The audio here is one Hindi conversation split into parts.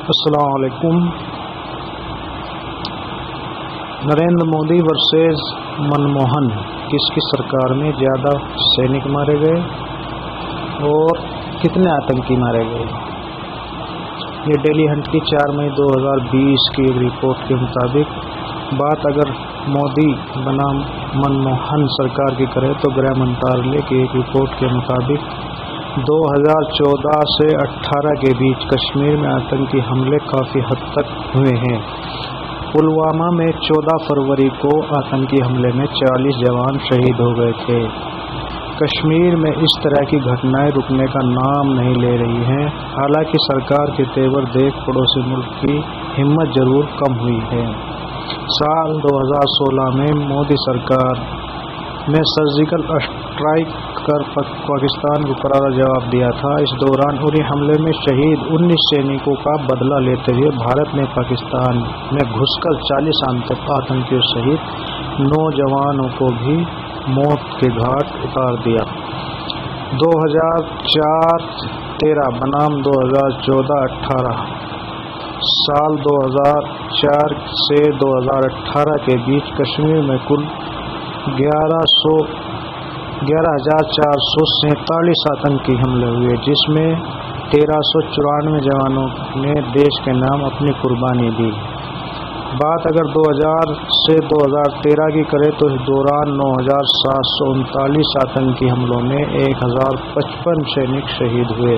अस्सलाम वालेकुम। नरेंद्र मोदी वर्सेस मनमोहन, किसकी सरकार में ज़्यादा सैनिक मारे गए और कितने आतंकी मारे गए? ये डेली हंट की 4 मई 2020 की एक रिपोर्ट के मुताबिक बात अगर मोदी बनाम मनमोहन सरकार की करें तो गृह मंत्रालय की एक रिपोर्ट के मुताबिक 2014 से 18 के बीच कश्मीर में आतंकी हमले काफ़ी हद तक हुए हैं। पुलवामा में 14 फरवरी को आतंकी हमले में 40 जवान शहीद हो गए थे। कश्मीर में इस तरह की घटनाएं रुकने का नाम नहीं ले रही हैं। हालांकि सरकार के तेवर देख पड़ोसी मुल्क की हिम्मत जरूर कम हुई है। साल 2016 में मोदी सरकार ने सर्जिकल स्ट्राइक कर पाकिस्तान को करारा जवाब दिया था। इस दौरान उरी हमले में शहीद 19 सैनिकों का बदला लेते हुए भारत ने पाकिस्तान में घुसकर 40 आतंकियों सहित 9 जवानों को भी मौत के घाट उतार दिया। 2004-13 बनाम 2014-18 साल 2004 से 2018 के बीच कश्मीर में कुल 11,447 आतंकी हमले हुए, जिसमें 1394 जवानों ने देश के नाम अपनी कुर्बानी दी। बात अगर 2000 से 2013 की करें तो इस दौरान 9,739 आतंकी हमलों में 1,055 सैनिक शहीद हुए।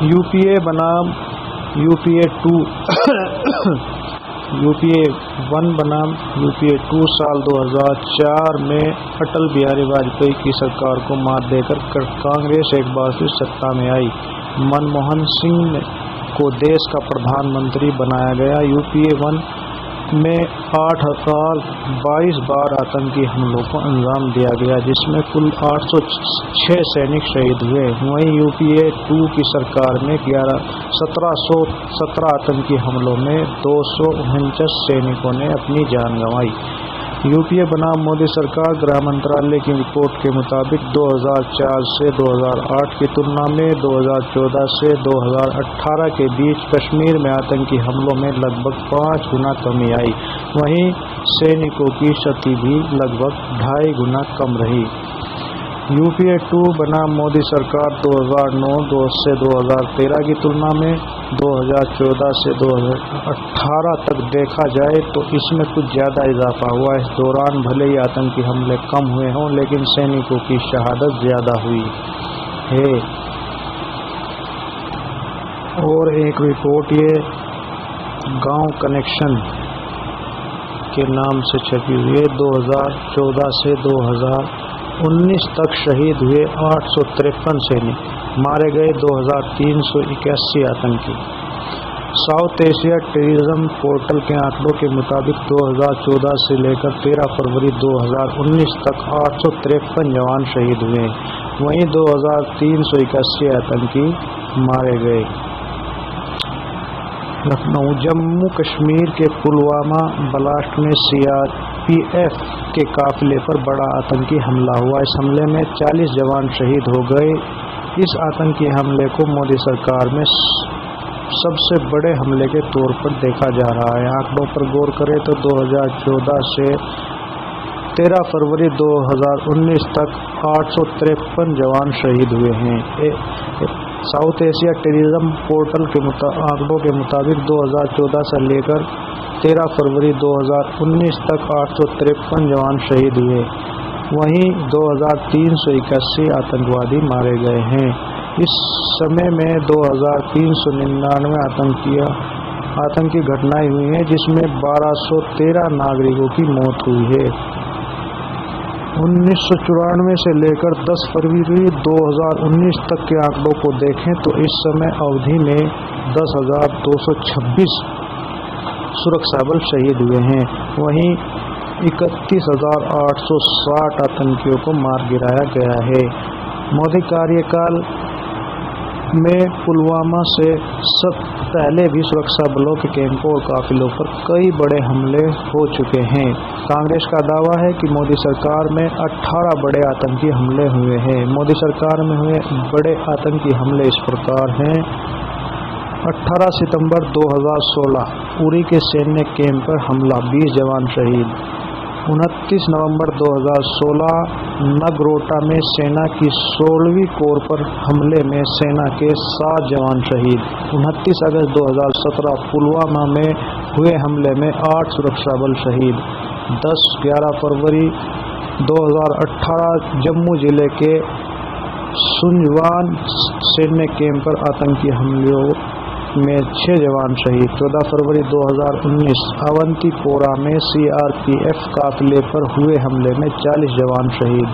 यूपीए बनाम यूपीए 2 यूपीए 1 बनाम यूपीए 2 साल 2004 में अटल बिहारी वाजपेयी की सरकार को मात देकर कांग्रेस एक बार फिर सत्ता में आई। मनमोहन सिंह को देश का प्रधानमंत्री बनाया गया। यूपीए 1 में 8,022 बार आतंकी हमलों को अंजाम दिया गया, जिसमें कुल 806 सैनिक शहीद हुए। वहीं यूपीए 2 की सरकार में 1717 आतंकी हमलों में 249 सैनिकों ने अपनी जान गंवाई। यूपीए बनाम मोदी सरकार गृह मंत्रालय की रिपोर्ट के मुताबिक 2004 से 2008 की तुलना में 2014 से 2018 के बीच कश्मीर में आतंकी हमलों में लगभग 5 गुना कमी आई। वहीं सैनिकों की क्षति भी लगभग 2.5 गुना कम रही। यूपीए 2 बनाम मोदी सरकार 2009 से 2013 की तुलना में 2014 से 2018 तक देखा जाए तो इसमें कुछ ज़्यादा इजाफा हुआ। इस दौरान भले ही आतंकी हमले कम हुए हों, लेकिन सैनिकों की शहादत ज़्यादा हुई है। और एक रिपोर्ट ये गांव कनेक्शन के नाम से छपी हुई है। 2014 से 2019 तक शहीद हुए 853 सैनिक, मारे गए 2,381 आतंकी। साउथ एशिया टेररिज्म पोर्टल के आंकड़ों के मुताबिक 2014 से लेकर 13 फरवरी 2019 तक 853 जवान शहीद हुए। वहीं 2,381 आतंकी मारे गए। लखनऊ, जम्मू कश्मीर के पुलवामा ब्लास्ट में सीआरपीएफ के काफिले पर बड़ा आतंकी हमला हुआ। इस हमले में 40 जवान शहीद हो गए। इस आतंकी हमले को मोदी सरकार में सबसे बड़े हमले के तौर पर देखा जा रहा है। आंकड़ों पर गौर करें तो 2014 से 13 फरवरी 2019 तक 853 जवान शहीद हुए हैं। साउथ एशिया टेररिज्म पोर्टल के आंकड़ों के मुताबिक 2014 से लेकर 13 फरवरी 2019 तक 853 जवान शहीद हुए। वहीं 2,381 आतंकवादी मारे गए हैं। इस समय में 2,399 आतंकी घटनाएं हुई हैं, जिसमें 1,213 नागरिकों की मौत हुई है। 1994 से लेकर 10 फरवरी 2019 तक के आंकड़ों को देखें तो इस समय अवधि में 10,226 सुरक्षा बल शहीद हुए हैं। वहीं 31,860 आतंकियों को मार गिराया गया है। मोदी कार्यकाल में पुलवामा से पहले भी सुरक्षा बलों के कैंपों और काफिलों पर कई बड़े हमले हो चुके हैं। कांग्रेस का दावा है कि मोदी सरकार में 18 बड़े आतंकी हमले हुए हैं। मोदी सरकार में हुए बड़े आतंकी हमले इस प्रकार हैं। 18 सितंबर 2016 उरी के सैन्य कैंप पर हमला, 20 जवान शहीद। 29 नवंबर 2016 नगरोटा में सेना की 16वीं कोर पर हमले में सेना के 7 जवान शहीद। 29 अगस्त 2017 पुलवामा में हुए हमले में 8 सुरक्षा बल शहीद। 10-11 फरवरी 2018 जम्मू जिले के सुंजवान सैन्य कैंप पर आतंकी हमलों में 6 जवान शहीद। 14 फरवरी 2019 अवंतीपोरा में सीआरपीएफ काफिले पर हुए हमले में 40 जवान शहीद।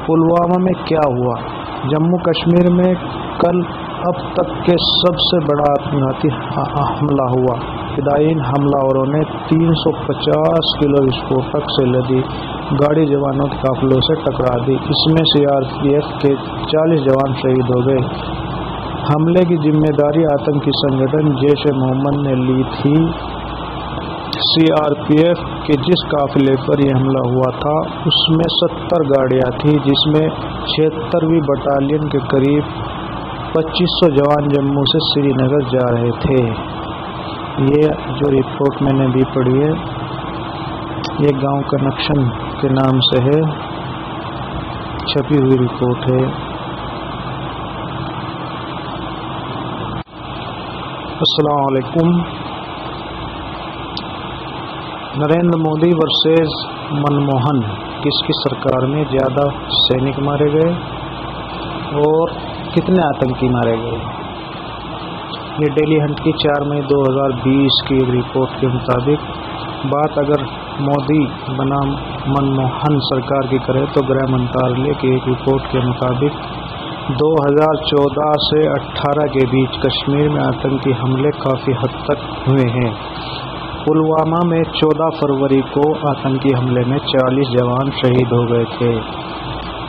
पुलवामा में क्या हुआ? जम्मू कश्मीर में कल अब तक के सबसे बड़ा आत्मघाती हमला हुआ। फिदायीन हमलावरों ने 350 किलो विस्फोटक से लदी गाड़ी जवानों के काफिलों से टकरा दी। इसमें सीआरपीएफ के 40 जवान शहीद हो गए। हमले की जिम्मेदारी आतंकी संगठन जैश-ए-मोहम्मद ने ली थी। सीआरपीएफ के जिस काफिले पर यह हमला हुआ था उसमें 70 गाड़ियां थी, जिसमें 76वीं बटालियन के करीब 2500 जवान जम्मू से श्रीनगर जा रहे थे। ये जो रिपोर्ट मैंने भी पढ़ी है, ये गांव कनेक्शन के नाम से है, छपी हुई रिपोर्ट है। अस्सलाम वालेकुम। नरेंद्र मोदी वर्सेस मनमोहन, किसकी सरकार में ज़्यादा सैनिक मारे गए और कितने आतंकी मारे गए? ये डेली हंट की 4 मई 2020 की एक रिपोर्ट के मुताबिक बात अगर मोदी बनाम मनमोहन सरकार की करें तो गृह मंत्रालय की एक रिपोर्ट के मुताबिक 2014 से 18 के बीच कश्मीर में आतंकी हमले काफ़ी हद तक हुए हैं। पुलवामा में 14 फरवरी को आतंकी हमले में 40 जवान शहीद हो गए थे।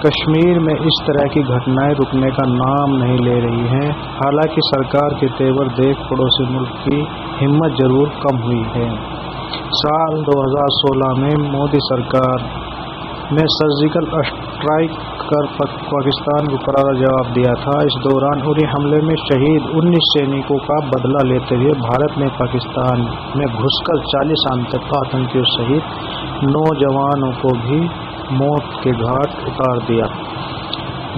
कश्मीर में इस तरह की घटनाएं रुकने का नाम नहीं ले रही हैं। हालांकि सरकार के तेवर देख पड़ोसी मुल्क की हिम्मत जरूर कम हुई है। साल 2016 में मोदी सरकार ने सर्जिकल स्ट्राइक कर पाकिस्तान को करारा जवाब दिया था। इस दौरान उरी हमले में शहीद 19 सैनिकों का बदला लेते हुए भारत ने पाकिस्तान में घुसकर 40 आतंकियों सहित 9 जवानों को भी मौत के घाट उतार दिया।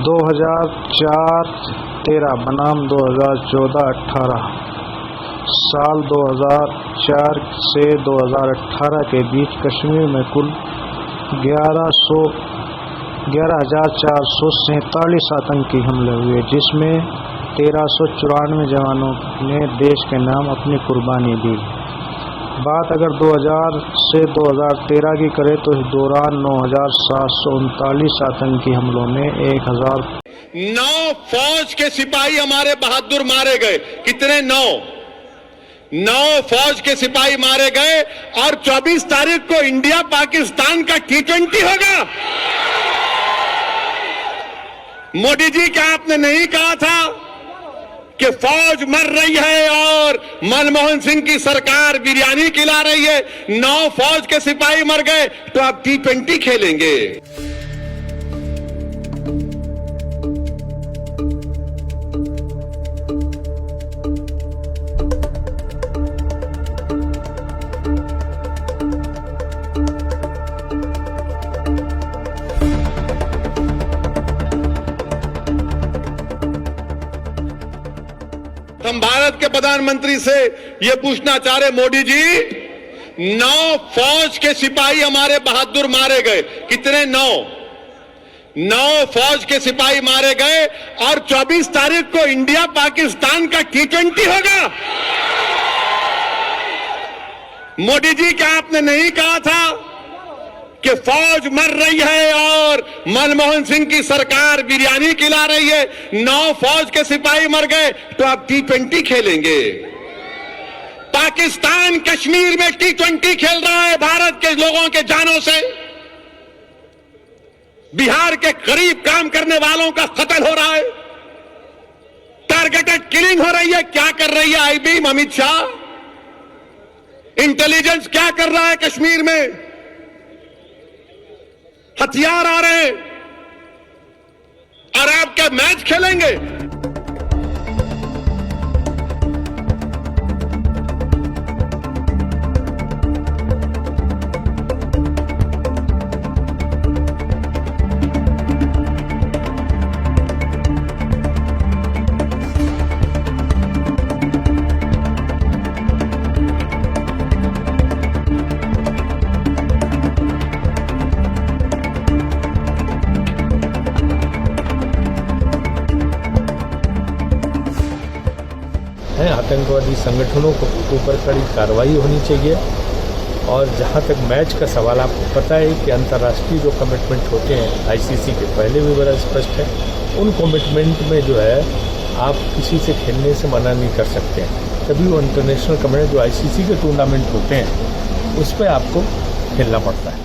2004-13 बनाम 2014-18 साल 2004 से 2018 के बीच कश्मीर में कुल 11,447 आतंकी हमले हुए, जिसमें 1394 जवानों ने देश के नाम अपनी कुर्बानी दी। बात अगर 2000 से 2013 की करें तो इस दौरान 9,739 आतंकी हमलों में 9 फौज के सिपाही हमारे बहादुर मारे गए। कितने? 9 फौज के सिपाही मारे गए और 24 तारीख को इंडिया पाकिस्तान का T20 होगा। मोदी जी, क्या आपने नहीं कहा था कि फौज मर रही है और मनमोहन सिंह की सरकार बिरयानी खिला रही है? 9 फौज के सिपाही मर गए तो आप T20 खेलेंगे। हम भारत के प्रधानमंत्री से यह पूछना चाह रहे, मोदी जी, 9 फौज के सिपाही हमारे बहादुर मारे गए। कितने? 9 फौज के सिपाही मारे गए और 24 तारीख को इंडिया पाकिस्तान का T20 होगा। मोदी जी, क्या आपने नहीं कहा था कि फौज मर रही है और मनमोहन सिंह की सरकार बिरयानी खिला रही है? 9 फौज के सिपाही मर गए तो आप T20 खेलेंगे। पाकिस्तान कश्मीर में T20 खेल रहा है भारत के लोगों के जानों से। बिहार के करीब काम करने वालों का कत्ल हो रहा है, टारगेटेड किलिंग हो रही है। क्या कर रही है आईबी, अमित शाह? इंटेलिजेंस क्या कर रहा है कश्मीर में? हथियार आ रहे हैं और आप क्या मैच खेलेंगे? हैं, आतंकवादी संगठनों के ऊपर कड़ी कार्रवाई होनी चाहिए। और जहाँ तक मैच का सवाल, आपको पता है कि अंतर्राष्ट्रीय जो कमिटमेंट होते हैं आईसीसी के पहले भी बड़ा स्पष्ट है, उन कमिटमेंट में जो है आप किसी से खेलने से मना नहीं कर सकते हैं। तभी वो इंटरनेशनल कमिटमेंट जो आईसीसी के टूर्नामेंट होते हैं उस पर आपको खेलना पड़ता है।